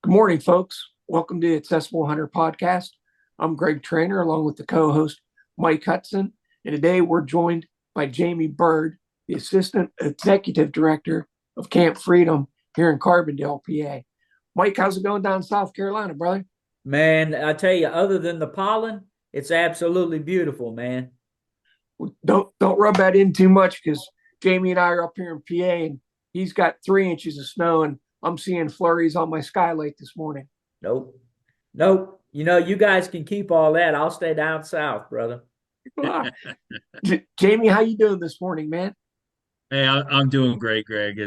Good morning, folks. Welcome to the Accessible Hunter Podcast. I'm Greg Trainer, along with the co-host Mike Hudson, and today we're joined by Jamie Byrd, the Assistant Executive Director of Camp Freedom here in Carbondale, PA. Mike, how's it going down in South Carolina, brother? Man, I tell you, other than the pollen, it's absolutely beautiful, man. Don't rub that in too much because Jamie and I are up here in PA, and he's got 3 inches of snow, and I'm seeing flurries on my skylight this morning. Nope. Nope. You guys can keep all that. I'll stay down south, brother. Jamie, how you doing this morning, man? Hey, I'm doing great, Greg.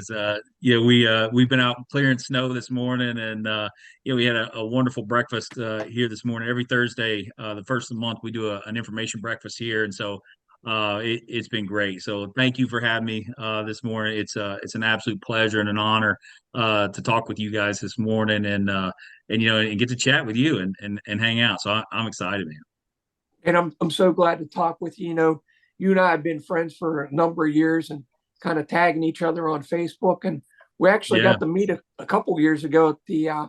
We've been out clearing snow this morning, and we had a wonderful breakfast here this morning. Every Thursday, the first of the month, we do an information breakfast here, and so it's been great. So thank you for having me this morning. It's an absolute pleasure and an honor to talk with you guys this morning, and get to chat with you and hang out. So I'm excited, man. And I'm so glad to talk with you. You know, you and I have been friends for a number of years and kind of tagging each other on Facebook. And we actually Yeah. got to meet a couple of years ago at the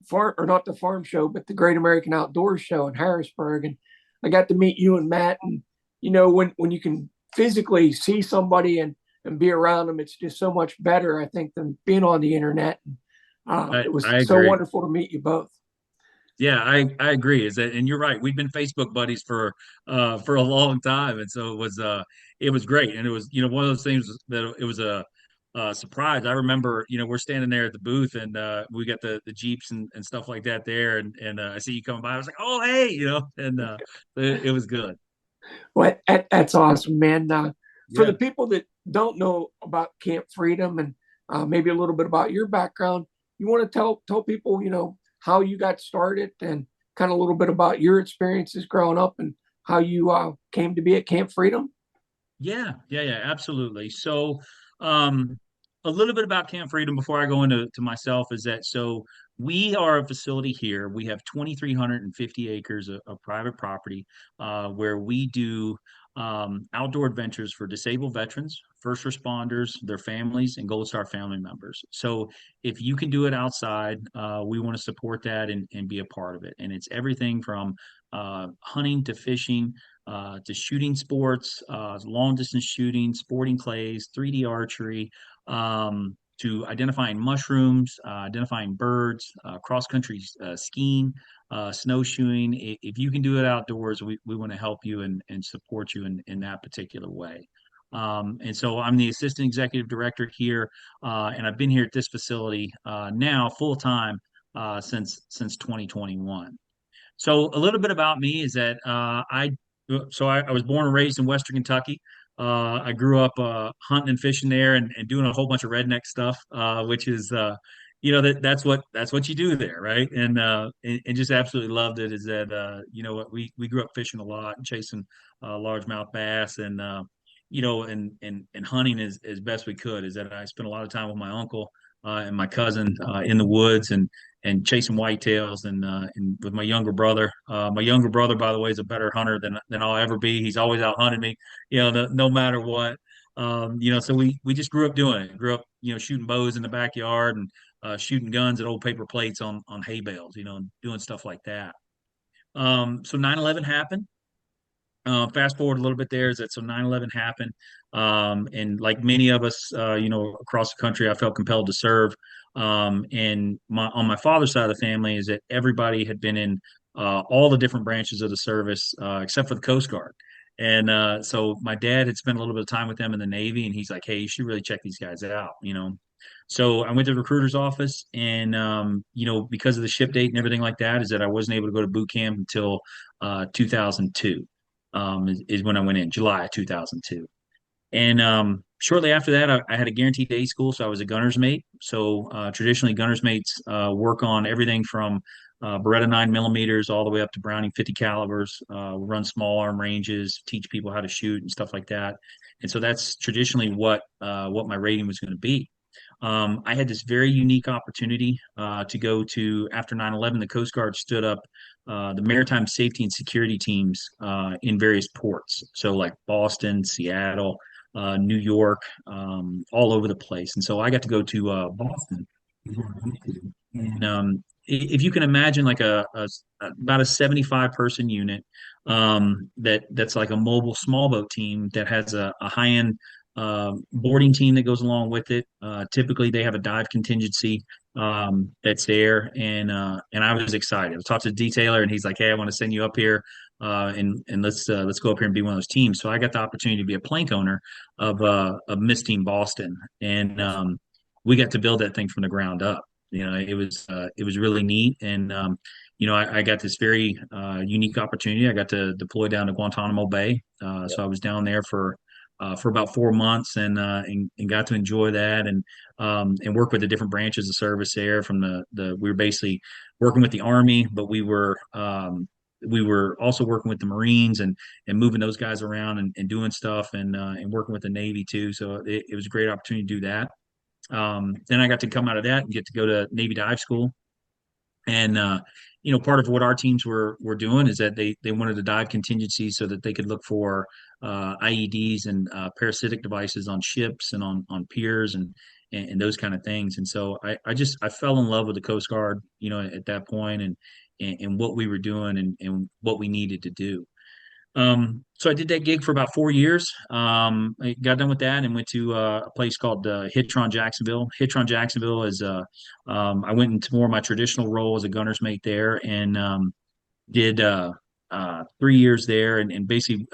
farm, or not the farm show, but the Great American Outdoors Show in Harrisburg. And I got to meet you and Matt. And you know, when you can physically see somebody and be around them, it's just so much better, I think, than being on the internet. It was I so agree. wonderful to meet you both. Yeah, I agree. Is that, and you're right. We've been Facebook buddies for a long time, and so it was great, and it was one of those things that it was a surprise. I remember we're standing there at the booth, and we got the Jeeps and stuff like that there, and I see you coming by. I was like, oh hey, and it was good. Well, that's awesome, man. For the Yeah. people that don't know about Camp Freedom and maybe a little bit about your background, you want to tell people, how you got started and kind of a little bit about your experiences growing up and how you came to be at Camp Freedom. Yeah, absolutely. So, a little bit about Camp Freedom before I go into myself is that we are a facility here. We have 2,350 acres of private property where we do outdoor adventures for disabled veterans, first responders, their families, and Gold Star family members. So, if you can do it outside, we want to support that and be a part of it. And it's everything from hunting to fishing to shooting sports, long distance shooting, sporting clays, 3D archery, to identifying mushrooms, identifying birds, cross country skiing, snowshoeing. If you can do it outdoors, we want to help you and support you in that particular way. And so I'm the assistant executive director here, and I've been here at this facility now full time since 2021. So a little bit about me is that I was born and raised in Western Kentucky. I grew up hunting and fishing there and doing a whole bunch of redneck stuff, which is that's what you do there, right? And just absolutely loved it. Is that what we grew up fishing a lot and chasing largemouth bass and hunting as best we could. Is that I spent a lot of time with my uncle and my cousin in the woods and chasing whitetails and with my younger brother. My younger brother, by the way, is a better hunter than I'll ever be. He's always out hunting me, no matter what. So we just grew up doing it. Grew up, shooting bows in the backyard and shooting guns at old paper plates on hay bales, and doing stuff like that. So 9/11 happened. Fast forward a little bit there is that so 9/11 happened. And like many of us, across the country, I felt compelled to serve. And on my father's side of the family is that everybody had been in all the different branches of the service except for the Coast Guard. And so my dad had spent a little bit of time with them in the Navy, and he's like, "Hey, you should really check these guys out." So I went to the recruiter's office, and because of the ship date and everything like that, is that I wasn't able to go to boot camp until 2002 is when I went in, July 2002. And shortly after that, I had a guaranteed day school, so I was a gunner's mate. So traditionally, gunner's mates work on everything from Beretta 9 millimeters all the way up to Browning 50 calibers. Run small arm ranges, teach people how to shoot and stuff like that. And so that's traditionally what my rating was going to be. I had this very unique opportunity to go to after 9/11. The Coast Guard stood up the maritime safety and security teams in various ports. So, like Boston, Seattle, New York, all over the place. And so I got to go to Boston. And if you can imagine like about a 75 person unit, that's like a mobile small boat team that has a high end boarding team that goes along with it. Typically, they have a dive contingency that's there, and I was excited. I talked to the detailer, and he's like, "Hey, I want to send you up here, and let's go up here and be one of those teams." So I got the opportunity to be a plank owner of Miss Team Boston, and we got to build that thing from the ground up. It was really neat, and I got this very unique opportunity. I got to deploy down to Guantanamo Bay, so I was down there for about 4 months, and got to enjoy that, and work with the different branches of service there. From the we were basically working with the Army, but we were also working with the Marines, and moving those guys around, and doing stuff, and working with the Navy too. So it was a great opportunity to do that. Then I got to come out of that and get to go to Navy dive school. And part of what our teams were doing is that they wanted to dive contingency so that they could look for IEDs and parasitic devices on ships and on piers, and those kind of things. And so I fell in love with the Coast Guard, at that point, and what we were doing, and what we needed to do. So I did that gig for about 4 years. I got done with that and went to a place called Hitron Jacksonville. Hitron Jacksonville is I went into more of my traditional role as a gunner's mate there, and did 3 years there, and basically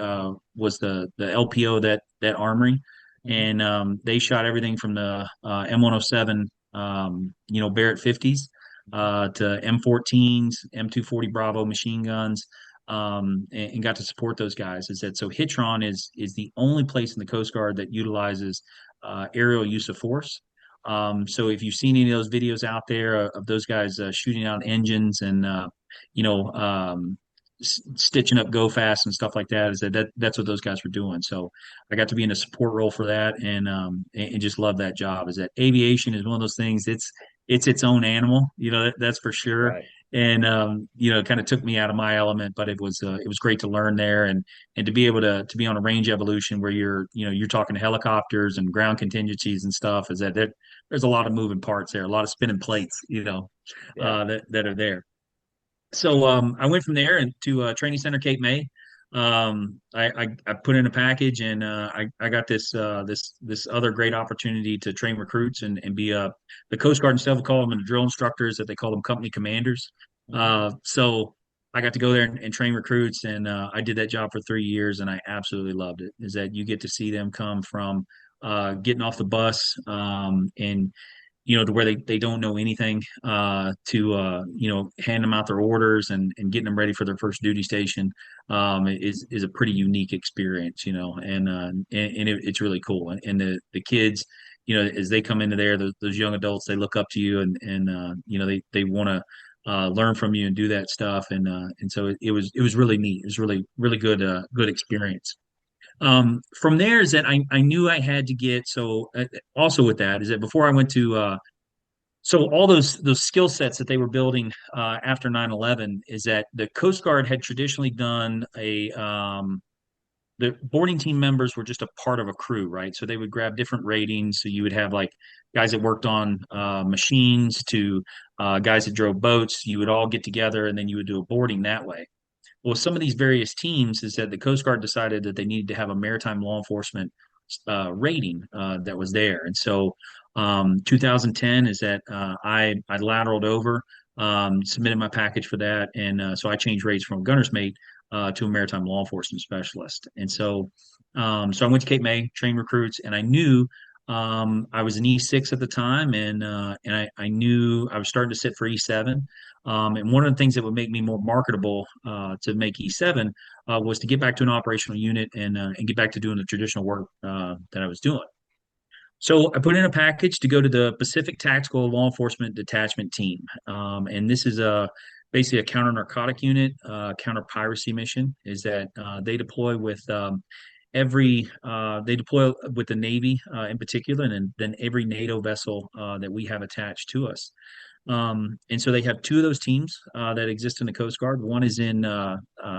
was the LPO that armory, and they shot everything from the M107, Barrett 50s, to M14s, M240 Bravo machine guns, and got to support those guys. Is that so? Hitron is the only place in the Coast Guard that utilizes aerial use of force. So if you've seen any of those videos out there of those guys shooting out engines, and you know stitching up go fast and stuff like that, that's what those guys were doing. So I got to be in a support role for that, and just love that job. Is that aviation is one of those things. It's its own animal, that's for sure. Right. And it kind of took me out of my element, but it was great to learn there, and to be able to be on a range evolution where you're talking helicopters and ground contingencies and stuff. Is that there's a lot of moving parts there, a lot of spinning plates, Yeah. that are there. So I went from there into Training Center Cape May. I put in a package, and I got this other great opportunity to train recruits, and be the Coast Guard instead of call them the drill instructors, that they call them company commanders. So I got to go there and train recruits, and I did that job for 3 years, and I absolutely loved it. Is that you get to see them come from getting off the bus, and to where they don't know anything, to hand them out their orders, and getting them ready for their first duty station, is a pretty unique experience, it's really cool. And the kids, as they come into there, those young adults, they look up to you, and they want to learn from you and do that stuff. And so it was really neat. It was really really good experience. From there is that I knew I had to get, so also with that is that before I went to so all those skill sets that they were building after 9/11, is that the Coast Guard had traditionally done the boarding team members were just a part of a crew, right? So they would grab different ratings. So you would have like guys that worked on machines, to guys that drove boats. You would all get together, and then you would do a boarding that way. Well, some of these various teams is that the Coast Guard decided that they needed to have a maritime law enforcement rating that was there. And so 2010 is that I lateraled over, submitted my package for that, and so I changed rates from a gunner's mate to a maritime law enforcement specialist. And so I went to Cape May, trained recruits, and I knew I was an E6 at the time, and I knew I was starting to sit for E7. And one of the things that would make me more marketable to make E7 was to get back to an operational unit, and get back to doing the traditional work that I was doing. So I put in a package to go to the Pacific Tactical Law Enforcement Detachment Team, and this is basically a counter narcotic unit, counter piracy mission. Is that they deploy with they deploy with the Navy in particular, and then every NATO vessel that we have attached to us. And so they have two of those teams that exist in the Coast Guard. One is in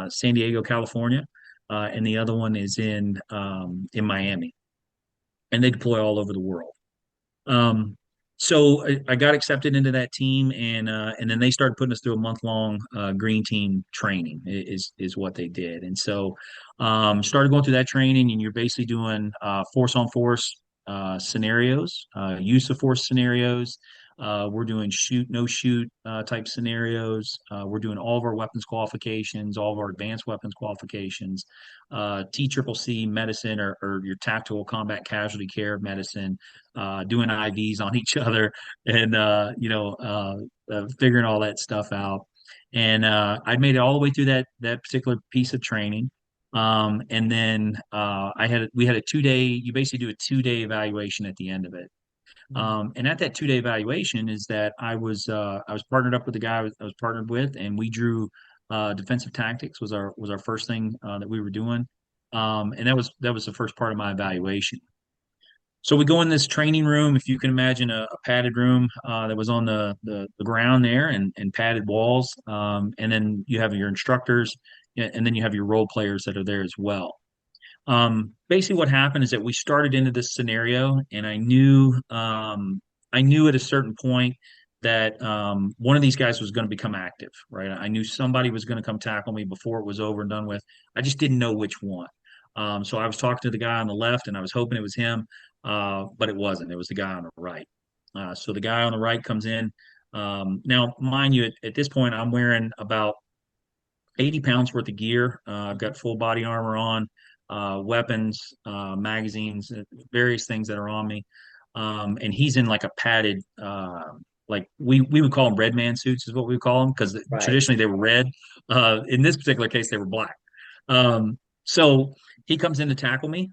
San Diego, California, and the other one is in Miami, and they deploy all over the world. Um, So I got accepted into that team, and then they started putting us through a month-long green team training is what they did. And so started going through that training, and you're basically doing force on force scenarios, use of force scenarios. We're doing shoot no shoot type scenarios. We're doing all of our weapons qualifications, all of our advanced weapons qualifications, TCCC medicine, or your tactical combat casualty care medicine, doing IVs on each other, and figuring all that stuff out. And I made it all the way through that particular piece of training. And then we had a 2 day. You basically do a 2 day evaluation at the end of it. And at that 2 day evaluation is that I was partnered up with the guy I was partnered with, and we drew defensive tactics was our first thing that we were doing. And that was the first part of my evaluation. So we go in this training room, if you can imagine a padded room that was on the ground there, and padded walls. And then you have your instructors, and then you have your role players that are there as well. Basically what happened is that we started into this scenario, and I knew at a certain point that one of these guys was going to become active, right? I knew somebody was going to come tackle me before it was over and done with. I just didn't know which one. So I was talking to the guy on the left, and I was hoping it was him, but it wasn't. It was the guy on the right. So the guy on the right comes in. Now, mind you, at this point, I'm wearing about 80 pounds worth of gear. I've got full body armor on, weapons, magazines, various things that are on me. And he's in like a padded, like we would call them red man suits, is what we would call them, because Right. traditionally they were red. In this particular case, they were black. So he comes in to tackle me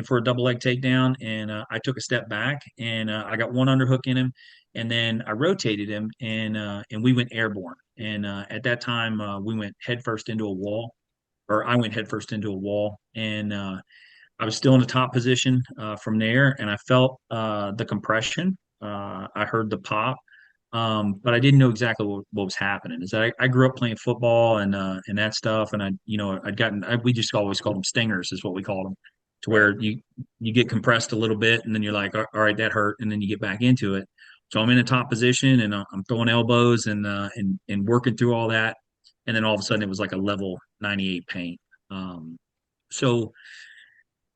for a double leg takedown, and I took a step back, and I got one underhook in him, and then I rotated him, and we went airborne. And at that time, we went headfirst into a wall, or I went headfirst into a wall, and I was still in the top position from there, and I felt the compression. I heard the pop, but I didn't know exactly what was happening. Is that I grew up playing football and that stuff, and we just always called them stingers, is what we called them, to where you get compressed a little bit, and then you're like, all right, that hurt, and then you get back into it. So I'm in a top position, and I'm throwing elbows and working through all that, and then all of a sudden it was like a level 98 pain. So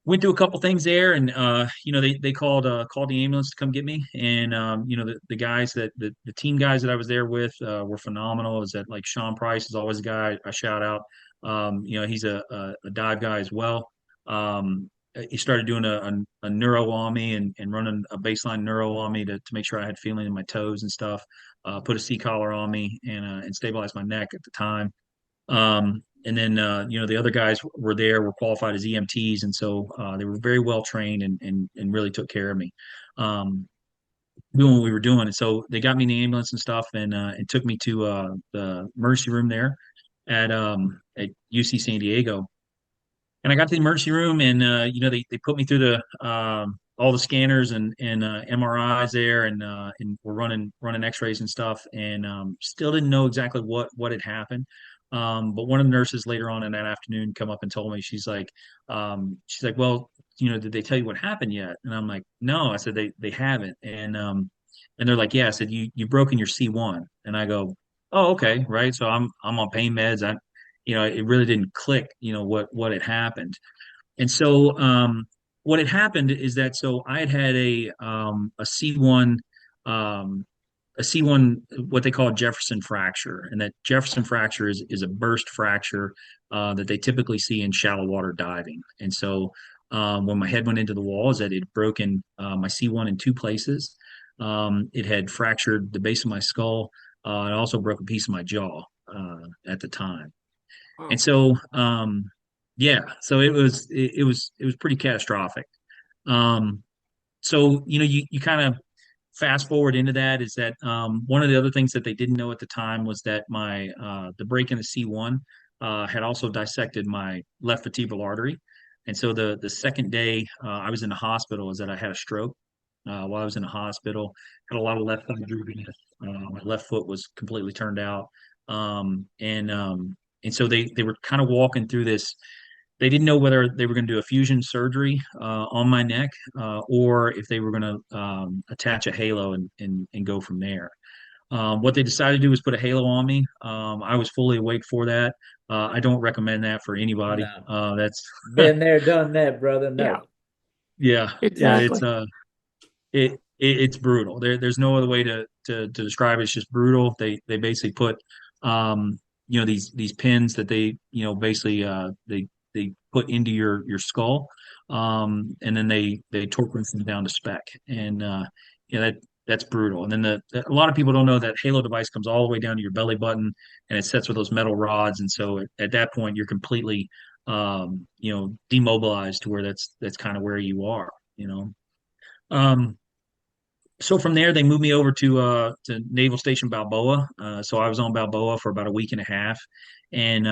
went through a couple things there, and they called the ambulance to come get me. And the guys the team guys that I was there with were phenomenal. Is that like Sean Price is always a guy I shout out. He's a dive guy as well. He started doing a neuro on me, and running a baseline neuro on me to make sure I had feeling in my toes and stuff. Put a C collar on me, and stabilized my neck at the time. And then the other guys were qualified as EMTs, and so they were very well trained, and really took care of me, doing what we were doing. And so they got me in the ambulance and stuff, and took me to the emergency room there at UC San Diego. And I got to the emergency room, and they put me through all the scanners and MRIs there, and we're running X-rays and stuff, and still didn't know exactly what had happened. But one of the nurses later on in that afternoon come up and told me, she's like, well, did they tell you what happened yet? And I'm like, no. I said they haven't. And they're like, yeah. I said, you've broken your C1. And I go, oh, okay, right. So I'm on pain meds. It really didn't click, what had happened. And so what had happened is that, so I had a C1, a C1, what they call a Jefferson fracture. And that Jefferson fracture is a burst fracture that they typically see in shallow water diving. And so when my head went into the wall, is that it had broken my C1 in two places. It had fractured the base of my skull. It also broke a piece of my jaw at the time. And Wow. so, yeah, so it was pretty catastrophic. Um, so you kind of fast forward into that, is that one of the other things that they didn't know at the time was that the break in the C1 had also dissected my left vertebral artery. And so the second day I was in the hospital, is that I had a stroke while I was in the hospital. Had a lot of left thumb droopiness. My left foot was completely turned out. And so they were kind of walking through this they didn't know whether they were going to do a fusion surgery on my neck or if they were going to attach a halo and go from there. What they decided to do was put a halo on me. I was fully awake for that. I don't recommend that for anybody. No. That's Been there, done that, brother. Yeah, No. yeah, exactly. it's brutal. There's no other way to describe it. It's just brutal. They basically put these pins that basically they put into your skull, and then they torque them down to spec, and that's brutal. And then a lot of people don't know that Halo device comes all the way down to your belly button, and it sets with those metal rods, and so at that point you're completely demobilized to where that's kind of where you are, you know. Um, so from there, they moved me over to Naval Station Balboa. So I was on Balboa for about a week and a half, and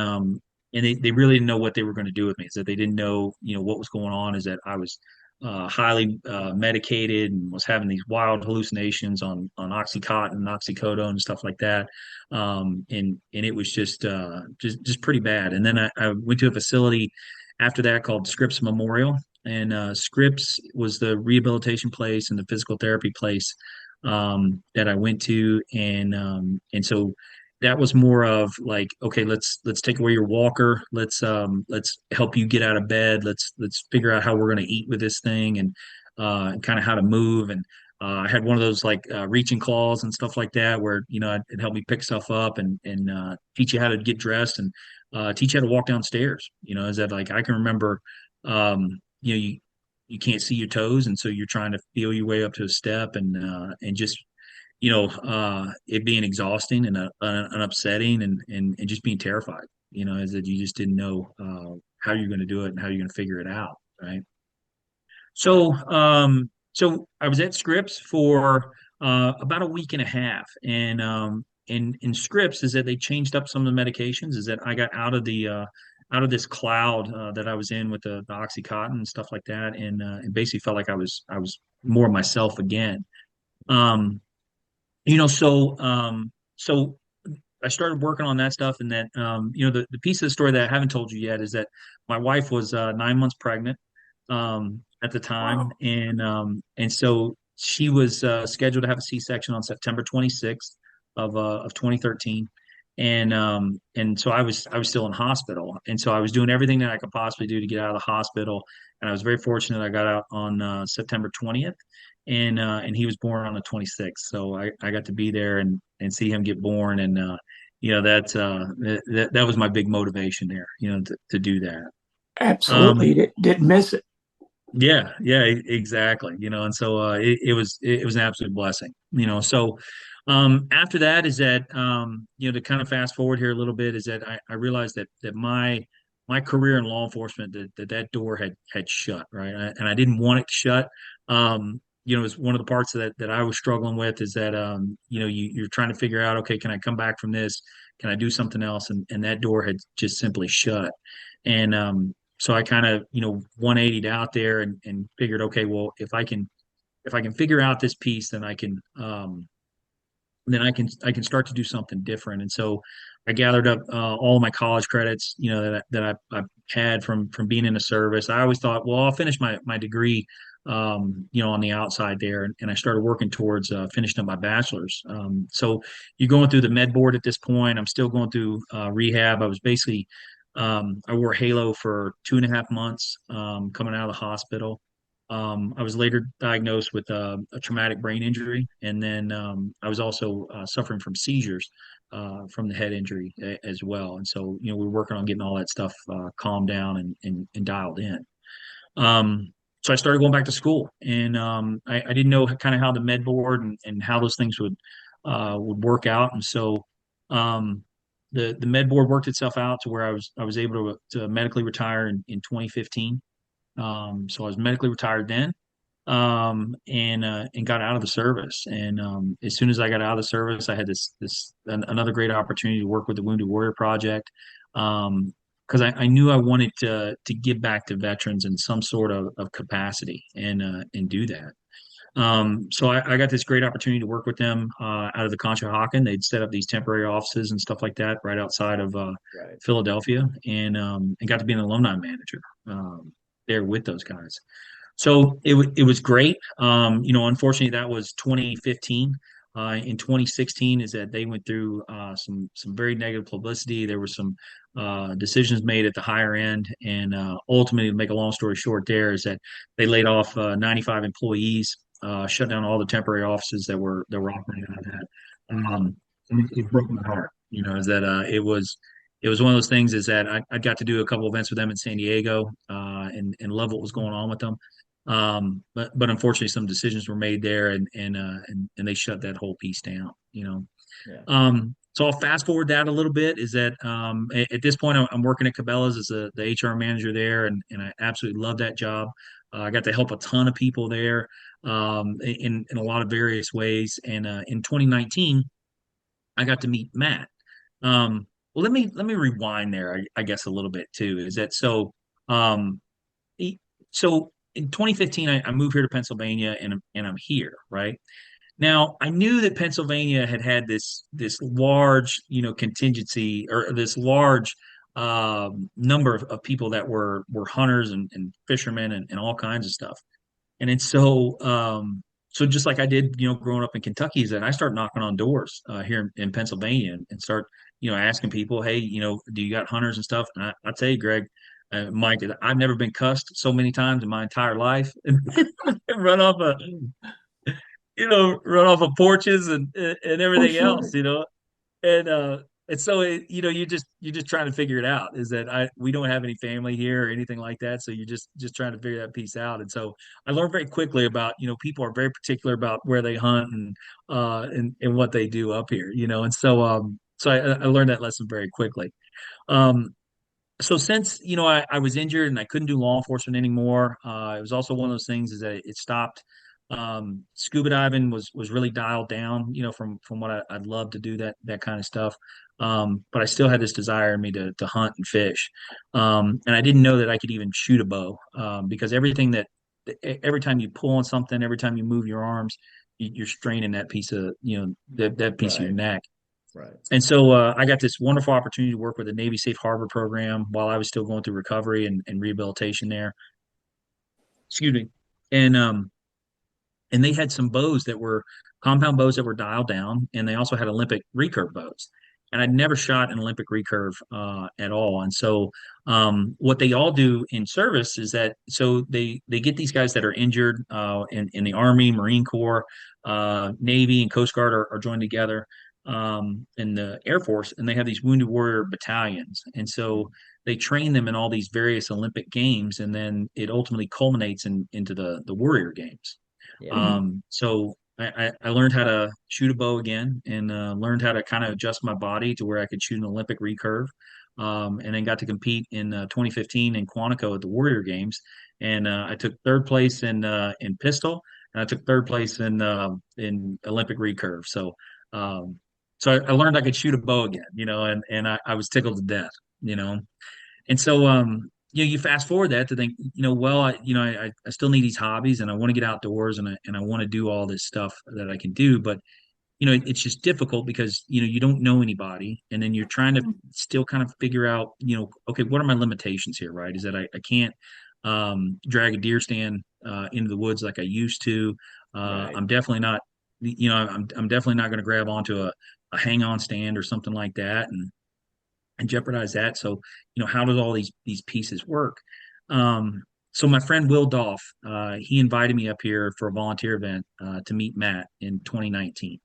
they really didn't know what they were going to do with me. Is that they didn't know what was going on. Is that I was highly medicated and was having these wild hallucinations on OxyContin and oxycodone and stuff like that, and it was just pretty bad. And then I went to a facility after that called Scripps Memorial, and Scripps was the rehabilitation place and the physical therapy place that I went to, and so that was more of like, okay, let's take away your walker, let's help you get out of bed, let's figure out how we're going to eat with this thing, and kind of how to move, and I had one of those like reaching claws and stuff like that, where it helped me pick stuff up and teach you how to get dressed and teach you how to walk downstairs. Is that like I can remember. You can't see your toes, and so you're trying to feel your way up to a step, and just it being exhausting and upsetting, and just being terrified. Is that you just didn't know how you're going to do it and how you're going to figure it out, right? So I was at Scripps for about a week and a half, and in Scripps is that they changed up some of the medications. Is that I got out of this cloud that I was in with the OxyContin and stuff like that, and basically felt like I was more myself again. Um, so I started working on that stuff, and then the piece of the story that I haven't told you yet is that my wife was 9 months pregnant at the time, Wow. and so she was scheduled to have a C-section on September 26th of 2013, and so I was still in hospital, and so I was doing everything that I could possibly do to get out of the hospital, and I was very fortunate I got out on September 20th, and he was born on the 26th, so I got to be there and see him get born, and that was my big motivation there, to do that. Absolutely. Um, Didn't miss it. yeah, exactly. And so it was an absolute blessing. So after that is that to kind of fast forward here a little bit, is that I realized that my career in law enforcement, that door had shut, right? And I didn't want it to shut. It's one of the parts that I was struggling with, is that you're trying to figure out, okay, can I come back from this? Can I do something else? And that door had just simply shut. And so I kind of 180'd out there, and figured, okay, well, if I can figure out this piece, then I can start to do something different. And so I gathered up all my college credits, that I had from being in the service. I always thought, well, I'll finish my degree, on the outside there, and I started working towards finishing up my bachelor's. So you're going through the med board at this point. I'm still going through rehab. I was basically I wore Halo for 2.5 months coming out of the hospital. I was later diagnosed with a traumatic brain injury, and then I was also suffering from seizures from the head injury as well. And so, we were working on getting all that stuff calmed down and dialed in. So I started going back to school, and I didn't know kind of how the med board and how those things would work out. And so um, the med board worked itself out to where I was able to medically retire in 2015. So I was medically retired then, and got out of the service. And as soon as I got out of the service, I had another great opportunity to work with the Wounded Warrior Project, because I knew I wanted to give back to veterans in some sort of capacity, and do that. So I got this great opportunity to work with them out of the Conshohocken. They'd set up these temporary offices and stuff like that right outside of Right. Philadelphia, and got to be an alumni manager there with those guys. So it was great. Unfortunately, that was 2015. In 2016, is that they went through some very negative publicity. There were some decisions made at the higher end, and ultimately, to make a long story short, there is that they laid off 95 employees, shut down all the temporary offices that were operating out of that. It broke my heart. Is that it was one of those things is that I got to do a couple events with them in San Diego, and love what was going on with them. But unfortunately, some decisions were made there, and they shut that whole piece down. Yeah. So I'll fast forward that a little bit. Is that at this point I'm working at Cabela's as the HR manager there, and I absolutely love that job. I got to help a ton of people there in a lot of various ways. And in 2019, I got to meet Matt. Well, let me rewind there, I guess, a little bit too. Is that so? Um, so in 2015, I moved here to Pennsylvania, and I'm here, right? Now, I knew that Pennsylvania had this large, contingency, or this large number of people that were hunters and fishermen and all kinds of stuff. And so just like I did, growing up in Kentucky, is that I start knocking on doors here in Pennsylvania, and start, asking people, hey, do you got hunters and stuff? And I tell you, Greg, Mike, I've never been cussed so many times in my entire life, and run off a run off of porches and For everything sure. else, and so you're just trying to figure it out. Is that we don't have any family here or anything like that, so you're just trying to figure that piece out. And so I learned very quickly about, people are very particular about where they hunt and what they do up here, and so I learned that lesson very quickly. Um, so since I was injured and I couldn't do law enforcement anymore, it was also one of those things is that it stopped. Scuba diving was really dialed down, from what I'd love to do, that kind of stuff. But I still had this desire in me to hunt and fish, and I didn't know that I could even shoot a bow, because every time you pull on something, every time you move your arms, you're straining that piece of that piece of your Right. neck. Right. And so I got this wonderful opportunity to work with the Navy Safe Harbor program while I was still going through recovery and rehabilitation there. Excuse me. And and they had some bows that were compound bows that were dialed down, and they also had Olympic recurve bows. And I'd never shot an Olympic recurve at all. And so what they all do in service is that so they get these guys that are injured in the Army, Marine Corps, Navy, and Coast Guard are joined together in the Air Force, and they have these wounded warrior battalions. And so they train them in all these various Olympic games, and then it ultimately culminates into the Warrior Games. Yeah. Mhm. So I learned how to shoot a bow again, and learned how to kind of adjust my body to where I could shoot an Olympic recurve. And then got to compete in 2015 in Quantico at the Warrior Games, and I took third place in pistol, and I took third place in Olympic recurve. So I learned I could shoot a bow again, and I was tickled to death, you know. And so, you fast forward that to think, well, I still need these hobbies, and I want to get outdoors, and I want to do all this stuff that I can do, but it's just difficult because you don't know anybody, and then you're trying to still kind of figure out, okay, what are my limitations here, right? Is that I can't drag a deer stand into the woods like I used to. Right. I'm definitely not, I'm definitely not going to grab onto a hang on stand or something like that, and jeopardize that. So, how does all these pieces work? So my friend Will Dolph, he invited me up here for a volunteer event to meet Matt in 2019.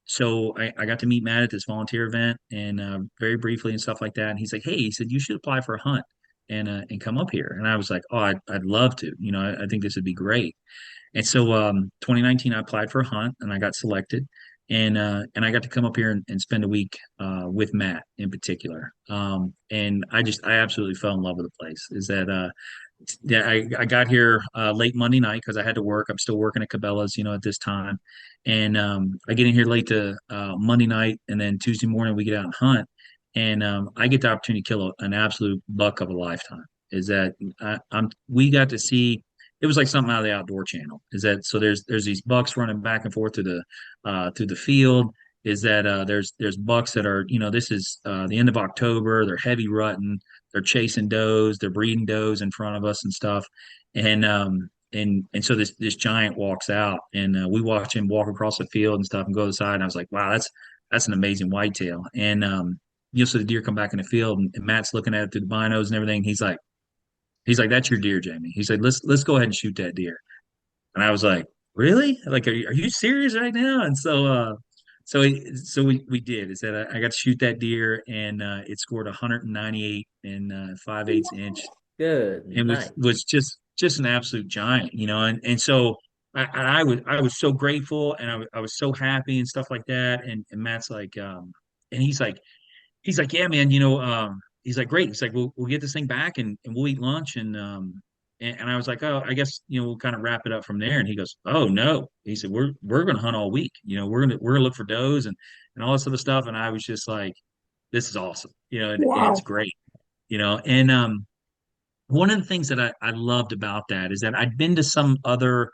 So I got to meet Matt at this volunteer event, and very briefly and stuff like that. And he's like, "Hey," he said, "you should apply for a hunt and come up here." And I was like, "Oh, I'd love to. I think this would be great." And so 2019, I applied for a hunt, and I got selected, and I got to come up here and spend a week with Matt in particular. And I absolutely fell in love with the place. Is that yeah, I got here late Monday night because I had to work. I'm still working at Cabela's, at this time, and I get in here late to Monday night, and then Tuesday morning we get out and hunt, and I get the opportunity to kill an absolute buck of a lifetime. Is that we got to see it was like something out of the Outdoor Channel. Is that so? There's these bucks running back and forth through the field. Is that there's bucks that are, this is the end of October. They're heavy rutting. They're chasing does. They're breeding does in front of us and stuff. And so this giant walks out, and we watch him walk across the field and stuff and go to the side. And I was like, wow, that's an amazing whitetail. And so the deer come back in the field, and Matt's looking at it through the binos and everything. He's like, that's your deer, Jamie. He said, let's go ahead and shoot that deer. And I was like, really? Like, are you serious right now? And so we did. Is that I got to shoot that deer, and it scored 198 and 5/8 inch, Good and night. was just an absolute giant, and so I was so grateful, and I was so happy and stuff like that. And Matt's like, and he's like, yeah, man, he's like, great. He's like, we'll get this thing back, and we'll eat lunch. And I was like, oh, I guess, we'll kind of wrap it up from there. And he goes, oh no. He said, we're going to hunt all week. We're going to look for does and all this other stuff. And I was just like, this is awesome, and it's Wow. great, and one of the things that I loved about that is that I'd been to some other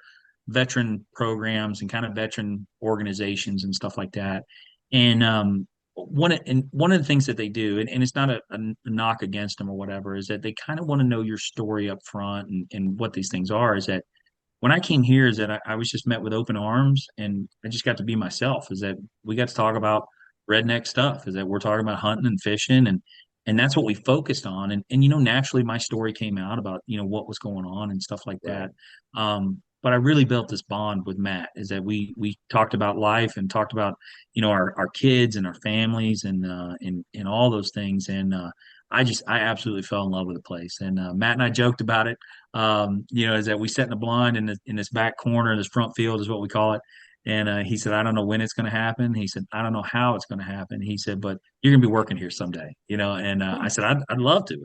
veteran programs and kind of veteran organizations and stuff like that. And one of the things that they do, and it's not a knock against them or whatever, is that they kind of want to know your story up front, and what these things are. Is that when I came here, is that I was just met with open arms, and I just got to be myself. Is that we got to talk about redneck stuff. Is that we're talking about hunting and fishing, and that's what we focused on. And naturally my story came out about what was going on and stuff like Right. that. But I really built this bond with Matt. Is that we talked about life and talked about our kids and our families and all those things. And I absolutely fell in love with the place. And Matt and I joked about it. Is that we sat in the blind in this back corner, this front field is what we call it. And he said, I don't know when it's going to happen. He said, I don't know how it's going to happen. He said, but you're going to be working here someday, And I said, I'd love to.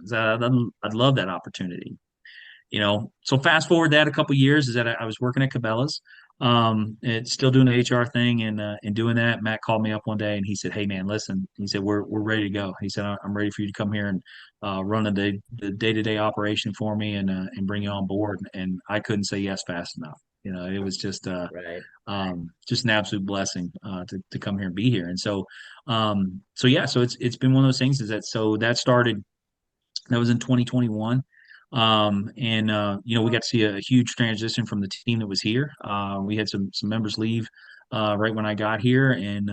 I'd love that opportunity. So fast forward that a couple years, is that I was working at Cabela's, and still doing the HR thing, and doing that. Matt called me up one day, and he said, hey man, listen, he said, we're ready to go. He said, I'm ready for you to come here and run the day-to-day operation for me, and bring you on board. And I couldn't say yes fast enough. It was Right. just an absolute blessing to come here and be here. And so yeah, so it's been one of those things, is that so that was in 2021. And we got to see a huge transition from the team that was here. We had some members leave right when I got here, and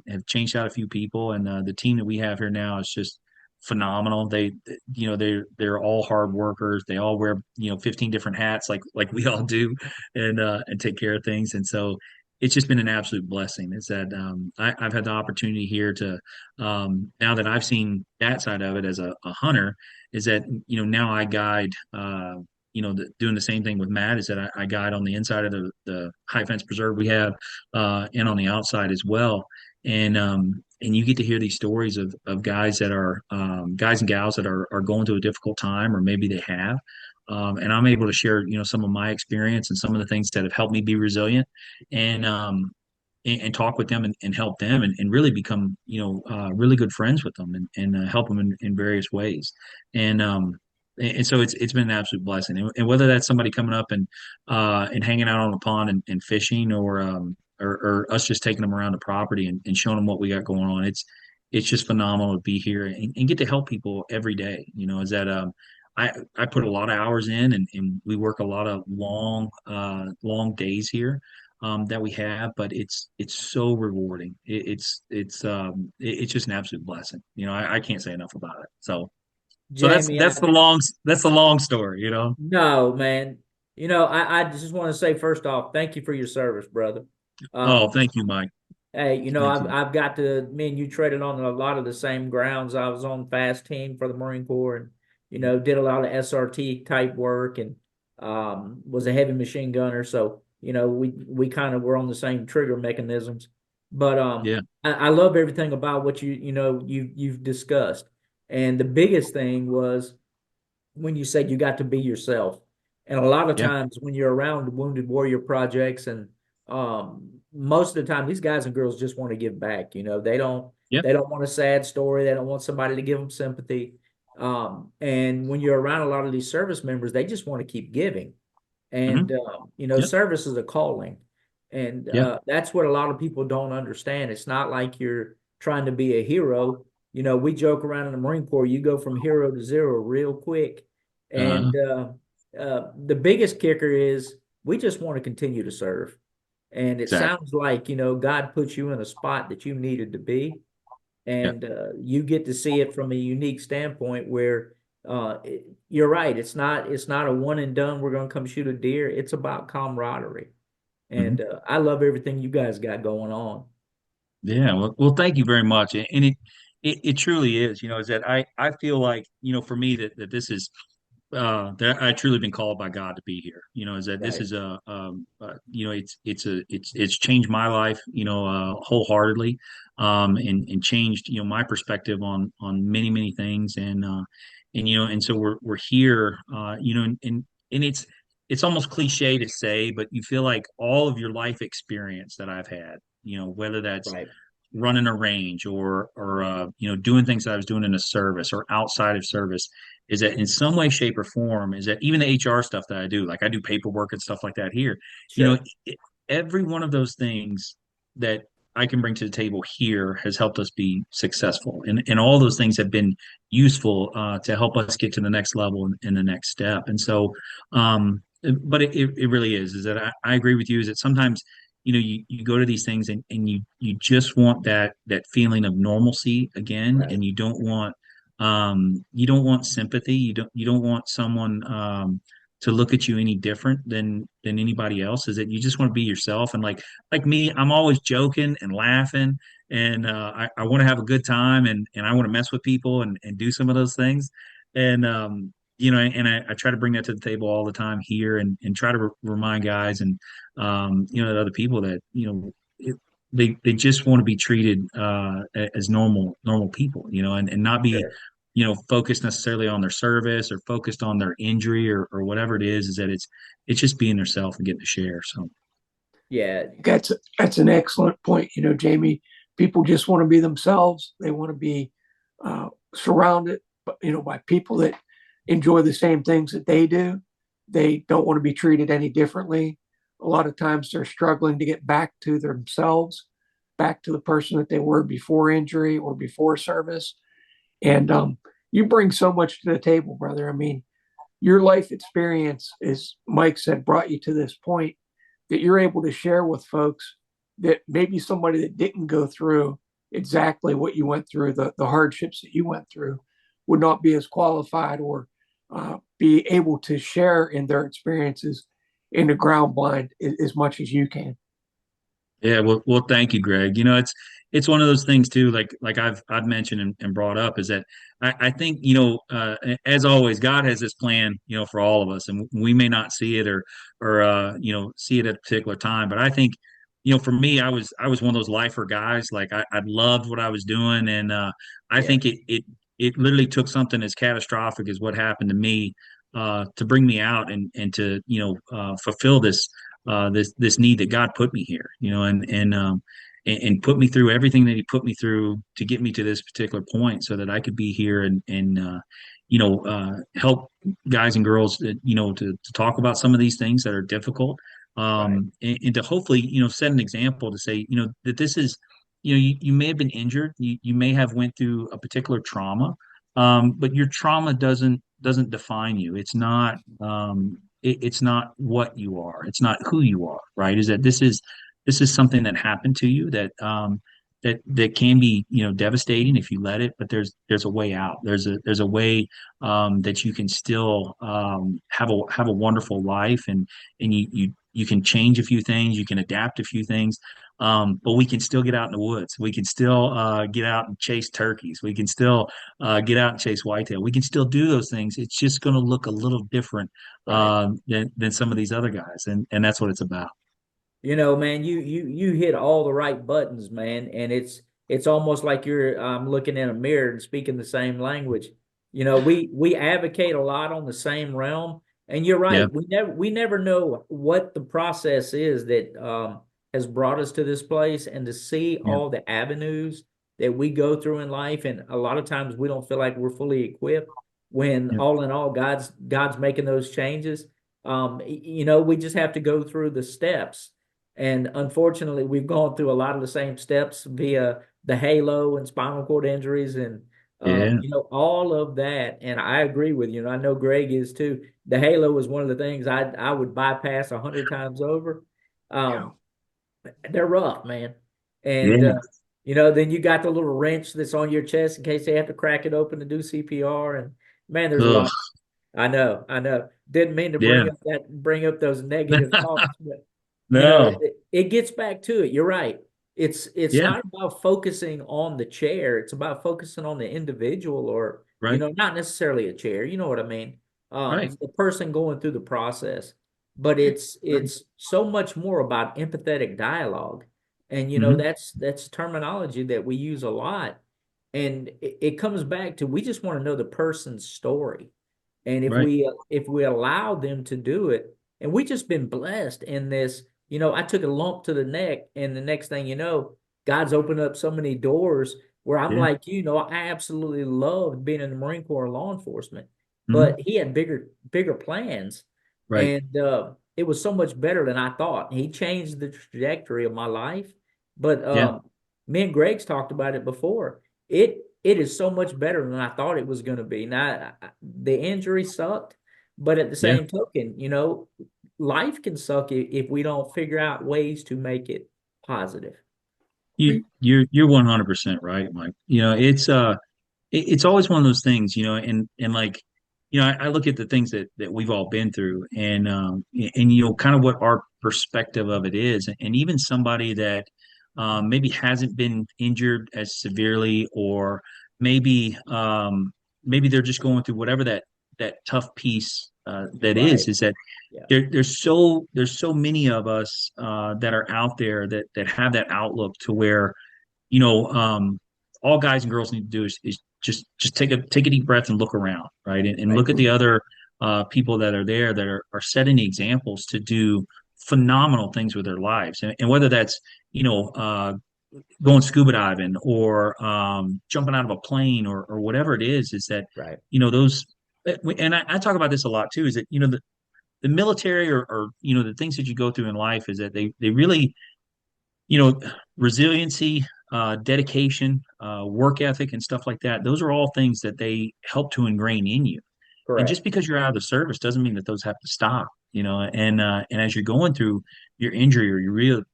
have changed out a few people. And the team that we have here now is just phenomenal. They're all hard workers. They all wear 15 different hats, like we all do, and take care of things. And so it's just been an absolute blessing. Is that I've had the opportunity here to, now that I've seen that side of it as a hunter, is that now I guide, doing the same thing with Matt. Is that I guide on the inside of the high fence preserve we have, and on the outside as well. And you get to hear these stories of guys that are, guys and gals that are going through a difficult time, or maybe they have. And I'm able to share some of my experience and some of the things that have helped me be resilient, and and talk with them, and help them, and really become really good friends with them, and help them in various ways. And um and so it's been an absolute blessing. And whether that's somebody coming up and hanging out on the pond, and fishing, or us just taking them around the property, and showing them what we got going on, it's just phenomenal to be here, and get to help people every day. Is that I put a lot of hours in, and we work a lot of long days here, that we have, but it's so rewarding. It's just an absolute blessing. I can't say enough about it. So that's Jamie, that's the long that's the long story. no, man. I just want to say first off, thank you for your service, brother. Oh, Um, thank you, Mike. Hey, Thank I've you. I've got to me and you traded on a lot of the same grounds. I was on fast team for the Marine Corps, and did a lot of SRT type work, and was a heavy machine gunner. So we kind of were on the same trigger mechanisms. But Yeah, I love everything about what you've discussed. And the biggest thing was when you said you got to be yourself. And a lot of yeah, times when you're around Wounded Warrior projects, and most of the time these guys and girls just want to give back. yeah, They don't want a sad story. They don't want somebody to give them sympathy. And when you're around a lot of these service members, they just want to keep giving. And, Yep. service is a calling. And Yeah. that's what a lot of people don't understand. It's not like you're trying to be a hero. We joke around in the Marine Corps, you go from hero to zero real quick. Uh, And the biggest kicker is we just want to continue to serve. And it exactly. sounds like, God put you in a spot that you needed to be. Yep. And you get to see it from a unique standpoint where you're right. It's not a one and done. We're going to come shoot a deer. It's about camaraderie. Mhm. And I love everything you guys got going on. Yeah, well, thank you very much. And it truly is, is that I feel like, for me that this is that I truly been called by God to be here. Is that this Right. is it's changed my life, wholeheartedly, and changed, my perspective on many things, and so we're here, and it's almost cliche to say, but you feel like all of your life experience that I've had, whether that's Right. running a range or doing things that I was doing in a service or outside of service, is that in some way, shape, or form, is that even the HR stuff that I do, like I do paperwork and stuff like that here, you know, Sure. it, every one of those things that I can bring to the table here has helped us be successful, and all those things have been useful to help us get to the next level and the next step. And so, but it really is that I agree with you. Is that sometimes you go to these things and you just want that feeling of normalcy again, Right. and you don't want sympathy, you don't want someone to look at you any different than anybody else. Is that you just want to be yourself, and like me, I'm always joking and laughing, and I want to have a good time, and I want to mess with people and do some of those things, and and I try to bring that to the table all the time here, and try to remind guys and that other people that they just want to be treated as normal people, and not be Sure. focused necessarily on their service or focused on their injury or whatever it is that it's just being themselves and getting to share. So Yeah. That's an excellent point. Jamie, people just want to be themselves. They want to be surrounded, by people that enjoy the same things that they do. They don't want to be treated any differently. A lot of times they're struggling to get back to themselves, back to the person that they were before injury or before service. And you bring so much to the table, brother. I mean, your life experience, as Mike said, brought you to this point that you're able to share with folks that maybe somebody that didn't go through exactly what you went through, the hardships that you went through, would not be as qualified or be able to share in their experiences in the ground blind as much as you can. yeah, well, thank you, Greg. It's one of those things too, like I've mentioned and brought up, is that I think as always, God has this plan, for all of us, and we may not see it or see it at a particular time, but I think for me, I was one of those lifer guys. Like I loved what I was doing, and I Yeah. think it literally took something as catastrophic as what happened to me to bring me out and to fulfill this need that God put me here, and put me through everything that He put me through to get me to this particular point, so that I could be here and help guys and girls, to talk about some of these things that are difficult, Right. and to hopefully set an example to say that this is you may have been injured, you may have went through a particular trauma, but your trauma doesn't define you. It's not what you are. It's not who you are, right? Is that this is something that happened to you that can be devastating if you let it, but there's a way out. There's a way that you can still have a wonderful life, and you can change a few things, you can adapt a few things, but we can still get out in the woods. We can still get out and chase turkeys. We can still get out and chase whitetail. We can still do those things. It's just going to look a little different Right. than some of these other guys, and that's what it's about. Man, you hit all the right buttons, man, and it's almost like you're looking in a mirror and speaking the same language. We advocate a lot on the same realm, and you're Yeah, right. We never know what the process is that has brought us to this place, and to see yeah, all the avenues that we go through in life, and a lot of times we don't feel like we're fully equipped. When yeah, all in all, God's making those changes. We just have to go through the steps. And unfortunately, we've gone through a lot of the same steps via the halo and spinal cord injuries and Yeah. all of that. And I agree with you. And I know Greg is too. The halo is one of the things I would bypass 100 times over. Yeah. Um, they're rough, man. And Yeah. then you got the little wrench that's on your chest in case they have to crack it open to do CPR. And man, there's a Ugh. lot. I know. Didn't mean to Yeah. bring up those negative thoughts, but No. it gets back to it. You're right. It's Yeah. not about focusing on the chair. It's about focusing on the individual, or Right. not necessarily a chair. You know what I mean? Right. The person going through the process. But Right. it's so much more about empathetic dialogue, and Hmm. that's terminology that we use a lot, and it comes back to we just want to know the person's story. And if Right. we allow them to do it, and we just been blessed in this, I took a lump to the neck, and the next thing you know, God's opened up so many doors where I'm Yeah. like, I absolutely loved being in the Marine Corps and law enforcement, Hmm. but He had bigger plans, Right. and it was so much better than I thought. He changed the trajectory of my life, but Yeah. me and Greg's talked about it before. It is so much better than I thought it was going to be. Now, the injury sucked, but at the Yeah. same token, life can suck if we don't figure out ways to make it positive. You're 100% right, Mike. It's always one of those things, and like, I look at the things that we've all been through, and kind of what our perspective of it is, and even somebody that maybe hasn't been injured as severely, or maybe maybe they're just going through whatever that tough piece that Right. is that Yeah. there's so many of us that are out there that have that outlook to where you know, all guys and girls need to do is just take a deep breath and look around, right? And Right. look at the other people that are there that are setting the examples to do phenomenal things with their lives. And whether that's, you know, uh, going scuba diving, or jumping out of a plane, or whatever it is that, Right. those, and I talk about this a lot too, is that, the military, or the things that you go through in life, is that they really, you know, resiliency, dedication, work ethic, and stuff like that. Those are all things that they help to ingrain in you. And just Correct. because you're out of the service doesn't mean that those have to stop. And as you're going through your injury, or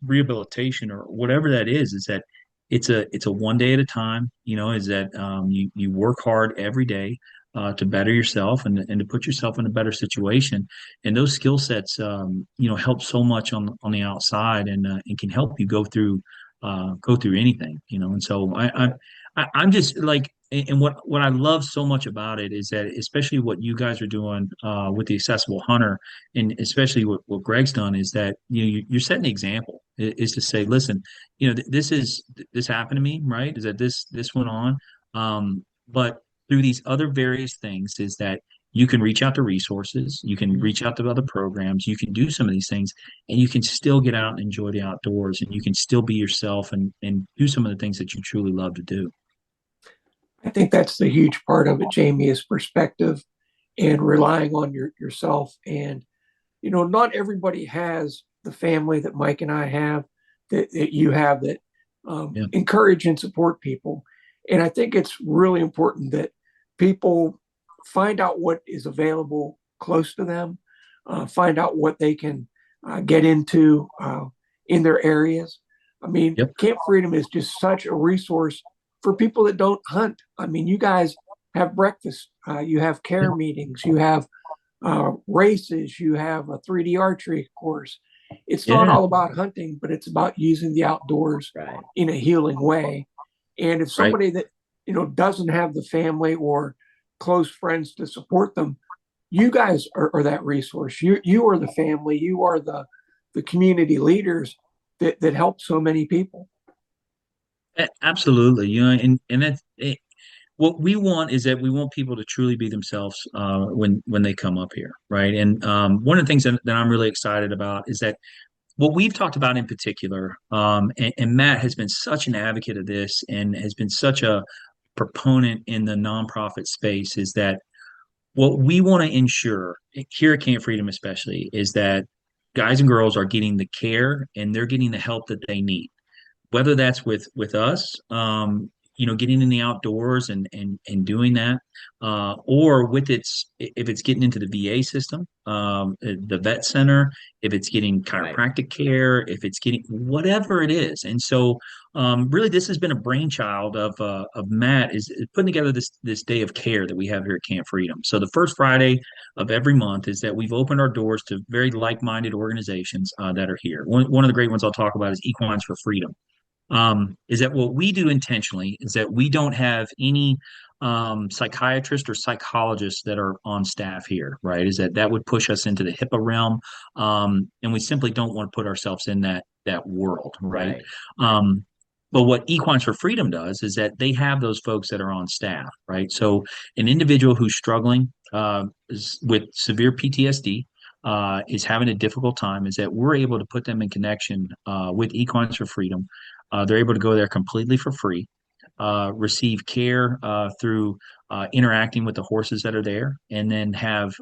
rehabilitation, or whatever that is that it's a one day at a time. Is that you work hard every day to better yourself, and to put yourself in a better situation. And those skill sets, help so much on the outside, and can help you go through anything. And so Right. I'm just like, and what I love so much about it is that, especially what you guys are doing with the accessible hunter, and especially what Greg's done, is that you're setting the example, is to say, listen, this happened to me, right? Is that this went on, but through these other various things, is that you can reach out to resources, you can Mhm. reach out to other programs, you can do some of these things, and you can still get out and enjoy the outdoors, and you can still be yourself, and do some of the things that you truly love to do. I think that's the huge part of it, Jamie, is perspective and relying on yourself. And, not everybody has the family that Mike and I have, that you have, that Yeah. encourage and support people. And I think it's really important that people find out what is available close to them, find out what they can get into in their areas. I mean, Yep. Camp Freedom is just such a resource for people that don't hunt. I mean, you guys have breakfast, you have Yeah. care meetings, you have races, you have a 3D archery course. It's not Yeah. all about hunting, but it's about using the outdoors Right. in a healing way. And if Right. somebody that doesn't have the family or close friends to support them, you guys are that resource. You are the family. You are the community leaders that help so many people. Absolutely. And that's what we want, is that we want people to truly be themselves when they come up here, right? And one of the things that I'm really excited about is that what we've talked about in particular, and Matt has been such an advocate of this, and has been such a proponent in the nonprofit space, is that what we want to ensure here at Camp Freedom, especially, is that guys and girls are getting the care and they're getting the help that they need, whether that's with us, getting in the outdoors and doing that, or with if it's getting into the VA system, the vet center, if it's getting Right. chiropractic care, if it's getting whatever it is. And so, really, this has been a brainchild of Matt is putting together this day of care that we have here at Camp Freedom. So the first Friday of every month is that we've opened our doors to very like-minded organizations that are here. One of the great ones I'll talk about is Equines for Freedom. Is that what we do intentionally is that we don't have any psychiatrists or psychologists that are on staff here, right? Is that would push us into the HIPAA realm, and we simply don't want to put ourselves in that world, right? Right. But what Equines for Freedom does is that they have those folks that are on staff, right? So an individual who's struggling with severe PTSD, is having a difficult time, is that we're able to put them in connection with Equines for Freedom. They're able to go there completely for free, receive care through interacting with the horses that are there, and then have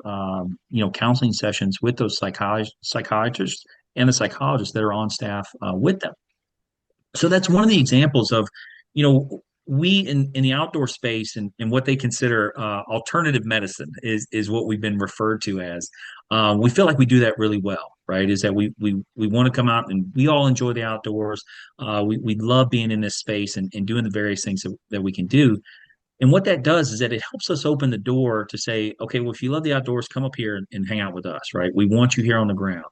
counseling sessions with those psychiatrists and the psychologists that are on staff with them. So that's one of the examples of, we in the outdoor space and what they consider alternative medicine is what we've been referred to as. We feel like we do that really well, right? Is that we want to come out and we all enjoy the outdoors. We love being in this space and doing the various things that we can do. And what that does is that it helps us open the door to say, okay, well, if you love the outdoors, come up here and hang out with us, right? We want you here on the ground.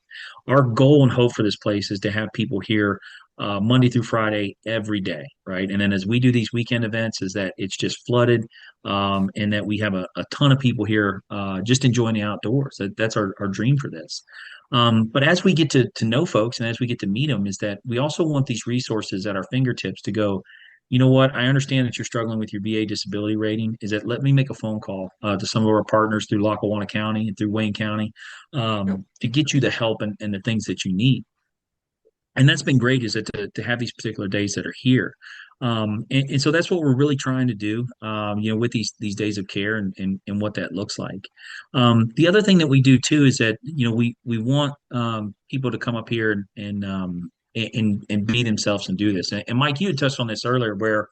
Our goal and hope for this place is to have people here Monday through Friday every day, right? And then as we do these weekend events, is that it's just flooded, and that we have a ton of people here just enjoying the outdoors. That's our dream for this. But as we get to know folks and as we get to meet them, is that we also want these resources at our fingertips to go, you know what? I understand that you're struggling with your VA disability rating. Is that let me make a phone call to some of our partners through Lackawanna County and through Wayne County to get you the help and the things that you need. And that's been great, is that to have these particular days that are here. And so that's what we're really trying to do, with these days of care and what that looks like. The other thing that we do too is that, we want people to come up here and be themselves and do this. And Mike, you had touched on this earlier, where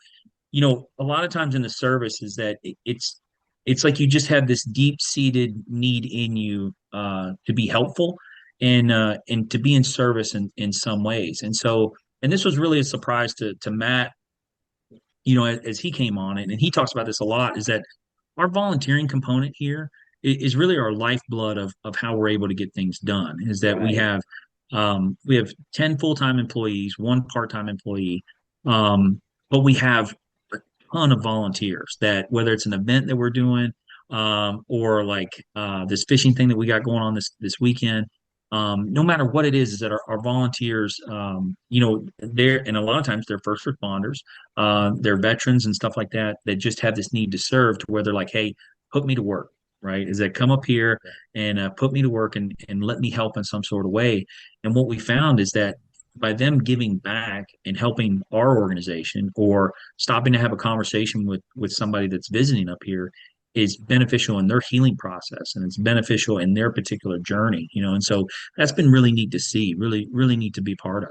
a lot of times in the service is that it's like you just have this deep seated need in you to be helpful and to be in service in some ways. And so, and this was really a surprise to Matt, as he came on it, and he talks about this a lot, is that our volunteering component here is really our lifeblood of how we're able to get things done. Is that Right. we have 10 full-time employees, one part-time employee, but we have a ton of volunteers that, whether it's an event that we're doing, or like this fishing thing that we got going on this weekend, no matter what it is that our volunteers, they're, and a lot of times they're first responders, they're veterans and stuff like that, that just have this need to serve, to where they're like, hey, put me to work, right? Is that come up here and put me to work and let me help in some sort of way. And what we found is that by them giving back and helping our organization, or stopping to have a conversation with somebody that's visiting up here, is beneficial in their healing process, and it's beneficial in their particular journey, and so that's been really neat to see, really really neat to be part of.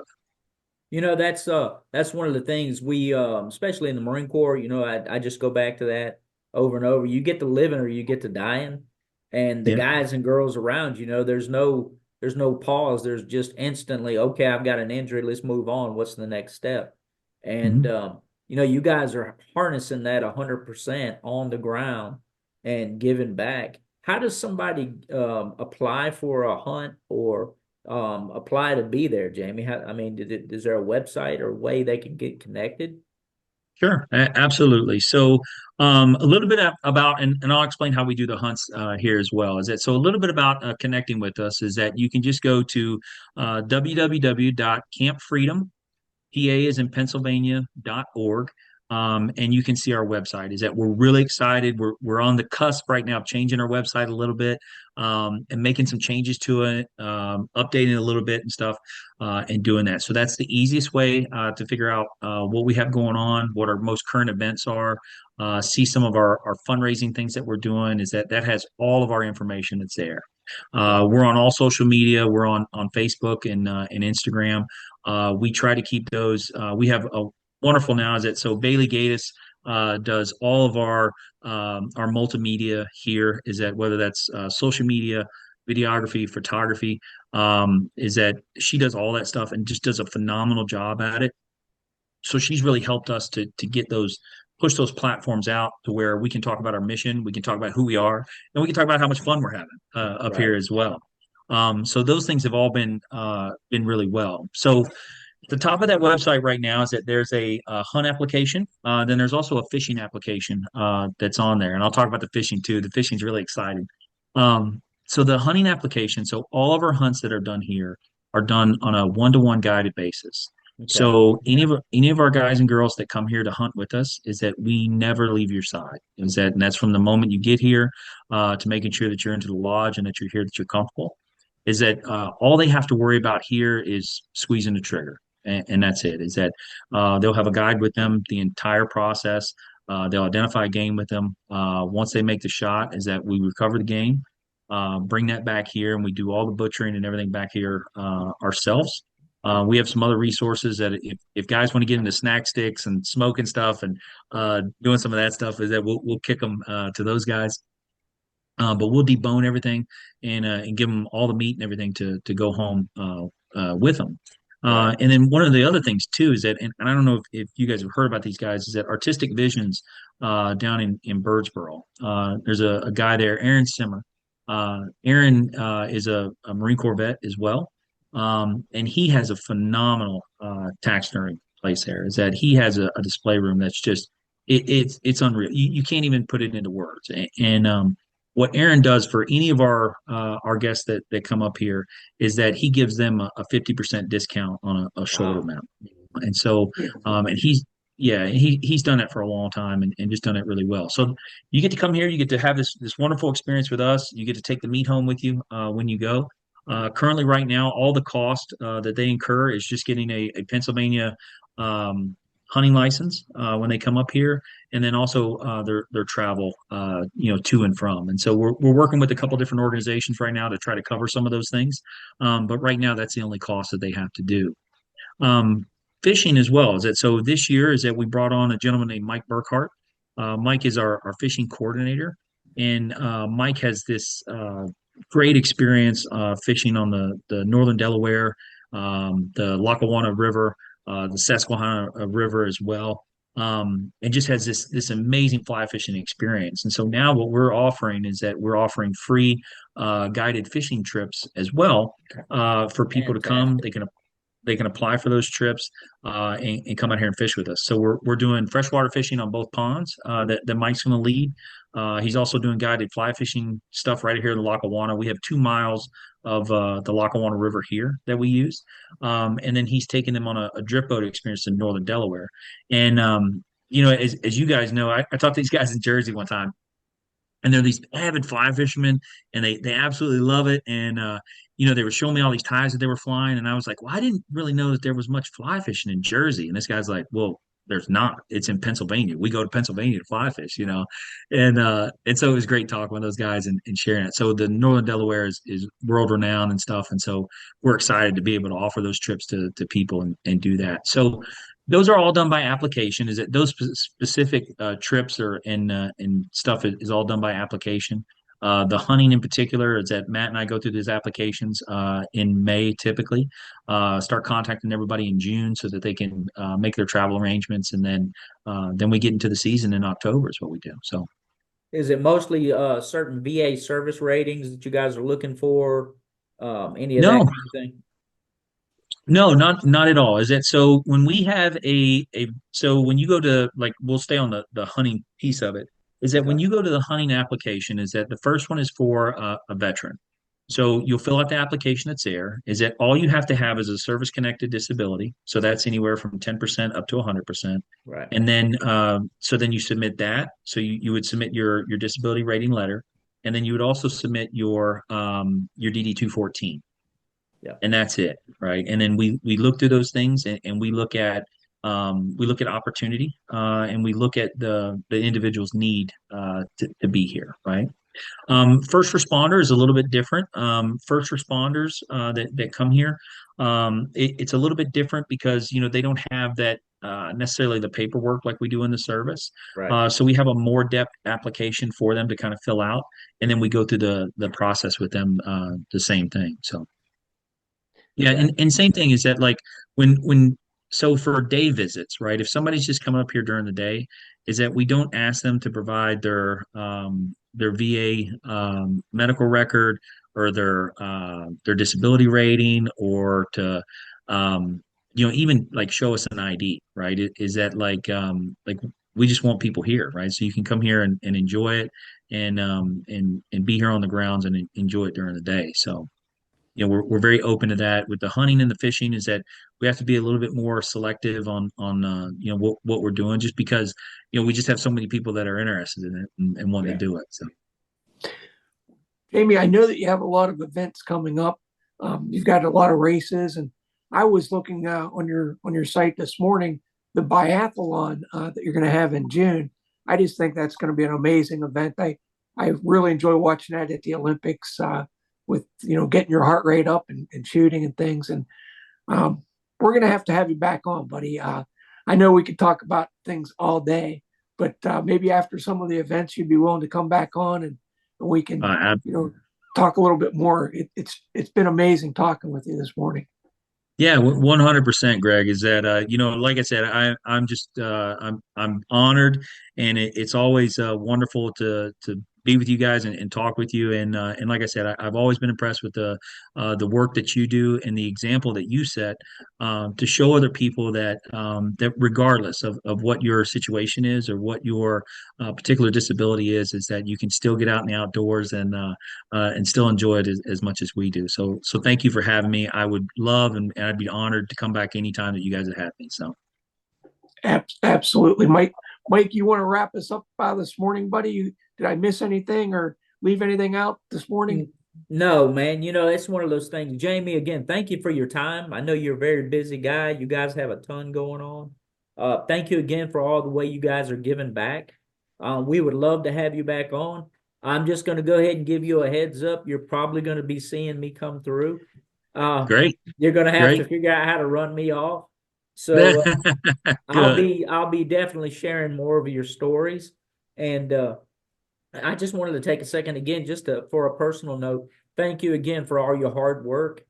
That's one of the things we especially in the Marine Corps, I just go back to that over and over. You get to living or you get to dying. And the Yeah. guys and girls around, there's no pause. There's just instantly, okay, I've got an injury, let's move on. What's the next step? And Mhm. you guys are harnessing that 100% on the ground and giving back. How does somebody apply for a hunt or apply to be there, Jamie? Is there a website or way they can get connected? Sure, absolutely. So, a little bit about, and I'll explain how we do the hunts here as well. Is that so? A little bit about connecting with us is that you can just go to www.campfreedom, PA is in Pennsylvania.org. and you can see our website. Is that we're really excited. We're on the cusp right now of changing our website a little bit, and making some changes to it, updating it a little bit and stuff, and doing that. So that's the easiest way to figure out what we have going on, what our most current events are, see some of our fundraising things that we're doing. Is that has all of our information that's there. We're on all social media. We're on Facebook and Instagram. We try to keep those. We have a wonderful now is that so Bailey Gatis does all of our multimedia here. Is that whether that's social media, videography, photography, is that she does all that stuff and just does a phenomenal job at it. So she's really helped us to get those push those platforms out to where we can talk about our mission, we can talk about who we are, and we can talk about how much fun we're having up Right. here as well. So those things have all been really well. So the top of that website right now is that there's a hunt application. Then there's also a fishing application that's on there, and I'll talk about the fishing too. The fishing's really exciting. So the hunting application. So all of our hunts that are done here are done on a one-to-one guided basis. Okay. So any of our guys and girls that come here to hunt with us is that we never leave your side. And that's from the moment you get here to making sure that you're into the lodge and that you're here that you're comfortable. Is that all they have to worry about here is squeezing the trigger, and that's it. Is that they'll have a guide with them the entire process. They'll identify a game with them. Once they make the shot, is that we recover the game, bring that back here, and we do all the butchering and everything back here ourselves. We have some other resources that if guys want to get into snack sticks and smoking stuff and doing some of that stuff, is that we'll kick them to those guys. But we'll debone everything and give them all the meat and everything to go home with them. Right. And then one of the other things too is that, and I don't know if you guys have heard about these guys, is that Artistic Visions down in Birdsboro. There's a guy there, Aaron Simmer. Aaron is a Marine Corps vet as well, and he has a phenomenal taxidermy place there. Is that he has a display room that's just it's unreal. You can't even put it into words. And what Aaron does for any of our guests that come up here is that he gives them a 50% discount on a shoulder Wow. mount. And so and he's done it for a long time and just done it really well. So you get to come here, you get to have this wonderful experience with us. You get to take the meat home with you when you go. Currently, right now, all the cost that they incur is just getting a Pennsylvania hunting license when they come up here, and then also their travel, to and from. And so we're working with a couple different organizations right now to try to cover some of those things. But right now, that's the only cost that they have to do. Um, Fishing as well is that so this year is that we brought on a gentleman named Mike Burkhart. Mike is our fishing coordinator, and Mike has this great experience fishing on the northern Delaware, the Lackawanna River, the Susquehanna River as well, and just has this amazing fly fishing experience. And so now what we're offering is that we're offering free guided fishing trips as well for people to come. Fantastic. They can apply for those trips and come out here and fish with us. So we're doing freshwater fishing on both ponds that Mike's going to lead. He's also doing guided fly fishing stuff right here in the Lackawanna. We have 2 miles of the Lackawanna River here that we use, and then he's taking them on a drip boat experience in northern Delaware. And as you guys know, I talked to these guys in Jersey one time, and they're these avid fly fishermen, and they absolutely love it. And they were showing me all these ties that they were flying, and I was like, well, I didn't really know that there was much fly fishing in Jersey. And this guy's like, well, there's not. It's in Pennsylvania. We go to Pennsylvania to fly fish, and so it was great talking with those guys and sharing it. So the Northern Delaware is world renowned and stuff, and so we're excited to be able to offer those trips to people and do that. So those are all done by application. Is that those specific trips and stuff is all done by application. The hunting in particular is that Matt and I go through these applications in May typically, start contacting everybody in June so that they can make their travel arrangements, and then we get into the season in October is what we do. So Is it mostly certain VA service ratings that you guys are looking for? Any of that no, kind of thing? no, not at all. Is that so when we have so when you go to like we'll stay on the hunting piece of it, is that when Okay. you go to the hunting application, is that the first one is for a veteran. So you'll fill out the application that's there. Is that all you have to have is a service-connected disability? So that's anywhere from 10% up to 100%. Right. And then, so then you submit that. So you would submit your disability rating letter, and then you would also submit your DD 214, Yeah. and that's it, right? And then we look through those things, and we look at opportunity, and we look at the individual's need to be here, right? First responder is a little bit different. First responders that come here, it's a little bit different because they don't have that necessarily the paperwork like we do in the service. Right. So we have a more depth application for them to kind of fill out, and then we go through the process with them, the same thing. So yeah, Yeah. and same thing is that like when so for day visits, right? If somebody's just coming up here during the day, is that we don't ask them to provide their VA medical record or their disability rating or to even like show us an ID, right? Is that like we just want people here, right? So you can come here and enjoy it and be here on the grounds and enjoy it during the day. So we're very open to that. With the hunting and the fishing, is that we have to be a little bit more selective on what we're doing, just because we just have so many people that are interested in it and want to Yeah. do it. So Jamie, I know that you have a lot of events coming up. You've got a lot of races, and I was looking on your site this morning, the biathlon that you're going to have in June. I just think that's going to be an amazing event. I really enjoy watching that at the Olympics with getting your heart rate up and shooting and things. And we're going to have you back on, buddy. I know we could talk about things all day, but maybe after some of the events, you'd be willing to come back on and we can uh, talk a little bit more. It's been amazing talking with you this morning. Yeah, 100%, Greg. Is that like I said, I'm just I'm honored, and it's always wonderful to be with you guys and talk with you. And like I said, I've always been impressed with the work that you do and the example that you set to show other people that regardless of what your situation is or what your particular disability is that you can still get out in the outdoors and still enjoy it as much as we do. So thank you for having me. I would love and I'd be honored to come back anytime that you guys would have me. So Absolutely, Mike. Mike, you want to wrap us up this morning, buddy? Did I miss anything or leave anything out this morning? No, man. It's one of those things. Jamie, again, thank you for your time. I know you're a very busy guy. You guys have a ton going on. Thank you again for all the way you guys are giving back. We would love to have you back on. I'm just going to go ahead and give you a heads up. You're probably going to be seeing me come through. great, You're going to have to great. figure out how to run me off. So Good. I'll be definitely sharing more of your stories. And I just wanted to take a second again, for a personal note. Thank you again for all your hard work.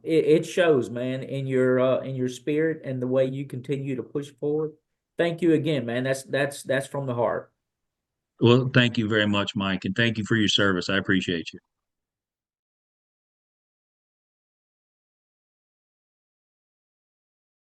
It shows, man, in your spirit and the way you continue to push forward. Thank you again, man. That's from the heart. Well, thank you very much, Mike, and thank you for your service. I appreciate you.